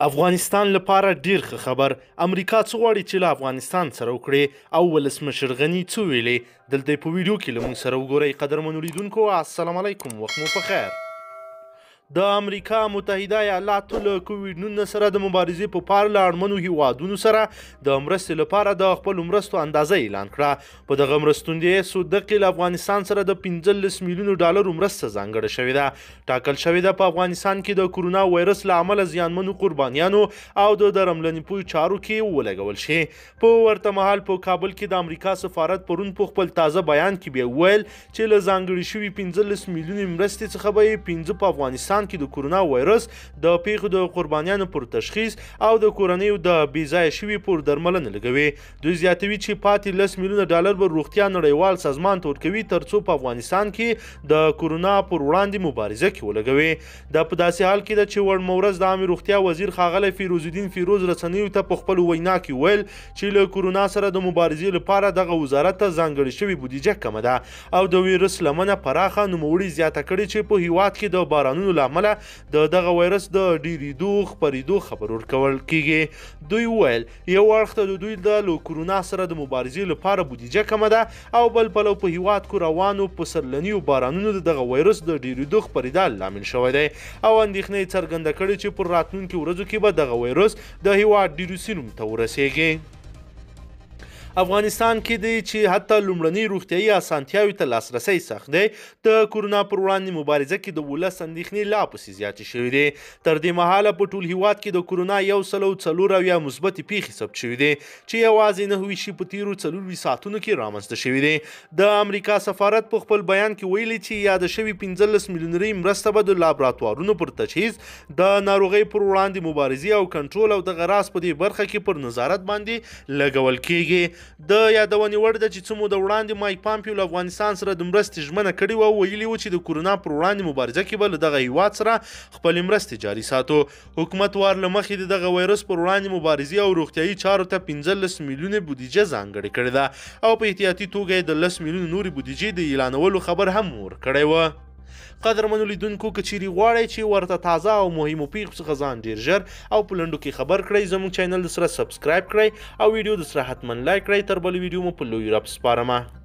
افغانستان لپاره ډیر ښه خبر. امریکا څه غواړي چې له افغانستان سره وکړي او ولسمشر غني څه ویلي؟ دلته په ویډیو کې له موږ سره وګورئ. قدرمنو لیدونکو السلام علیکم، وخت مو په خیر. د امریکا متحده ایالاتو له کوویډ-19 سره د مبارزې په پار له اړمنو هیوادونو سره د مرستې لپاره د خپلو مرستو اندازه اعلان کړه. په دغه مرستندویه دقیقې له افغانستان سره د 15 میلیونو ډالرو مرسته ځانګړې شوې ده. ټاکل شوې ده په افغانستان کې د کورونا وایرس له امله زیانمنو قربانیانو او د درملنې پوی چارو کې ولګول شي. په ورته مهال په کابل کې د امریکا سفارت پرون په خپل تازه بیان کې بیا وویل چې له ځانګړې شوي 15 میلیونو مرستې څخه به یې 15 په افغانستان کې د کورونا وایرس د پیښو د قربانیانو پر تشخیص او د کورنیو د بې ځایه شوي پر درملنه لګوي. دوی زیاتوي چې پاتې 10 میلیونه ډالر به روغتیا نړیوال سازمان ته ورکوي ترڅو په افغانستان کې د کورونا پر وړاندې مبارزه کې ولګوي. دا په داسې حال کې ده چې وړمه ورځ د عامې روغتیا وزیر ښاغلی فیروزالدین فیروز رسنیو ته په خپلو وینا کې ویل چې له کورونا سره د مبارزې لپاره دغه وزارت ته ځانګړې شوې بودیجه کمه ده او د ویروس لمنه پراخه نوموړي زیاته کړې چې په هیواد کې د بارانونو له امله د دغه وایرس د ډیریدو خپریدو خبر ورکول کیږي. دوی وویل یو اړخ ته د دوی د کورونا سره د مبارزې لپاره بودیجه کمه ده او بل پلو په هیواد کې روانو پسرلنیو بارانونو د دغه وایرس د ډیریدو خپریدل لامل شوی دی او اندېښنه یې څرګنده کړې چې پر راتلونکو ورځو کې به دغه وایرس د هیواد ډیرو سیمو ته ورسیږي. افغانستان کې دی چې حتی لومړنۍ روغتیایي اسانتیاوې ته لاسرسی سخت دی. د کورونا پر وړاندې مبارزه کې د ولس اندېښنې لا پسې زیاتې شوې دي. تر دې مهاله په ټول هیواد کې د کورونا 140 مثبتې پیښې ثبت شوي دي چې یوازې 9 شي په تیرو 24 ساعتونو کې رامنځته شوي دي. د امریکا سفارت په خپل بیان کې ویلي چې یاده شوي 15 میلیونري مرسته به د لابراتوارونو پر تجهیز، د ناروغۍ پر وړاندې مبارزې او کنټرول او دغه راز په دې برخه کې پر نظارت باندې لګول کیږي. د یادونې وړ ده چې څه موده وړاندې مایک پامپیو له افغانستان سره د مرستې ژمنه کړې وه او ویلي و چې د کورونا پر وړاندې مبارزه کې به له دغه هیواد سره خپلې مرستې جاري ساتو. حکومت وار له مخې د دغه وایرس پر وړاندې مبارزې او روغتیایي چارو ته 15 میلیونه بودیجه ځانګړې کړې ده او په احتیاطي توګه یې د 10 میلیونه نورې بودیجې د اعلانولو خبر هم ورکړی و. قدرمنو لیدونکو که چیرې غواړئ چې ورته تازه او مهمو پیښو څخه ځان ډیر ژر او په لنډو کې خبر کړئ، زموږ چینل د سره سبسکرایب کړئ او ویډیو د سره حتما لایک کړئ. تر بلې ویډیو مو په لوی رب سپارمه.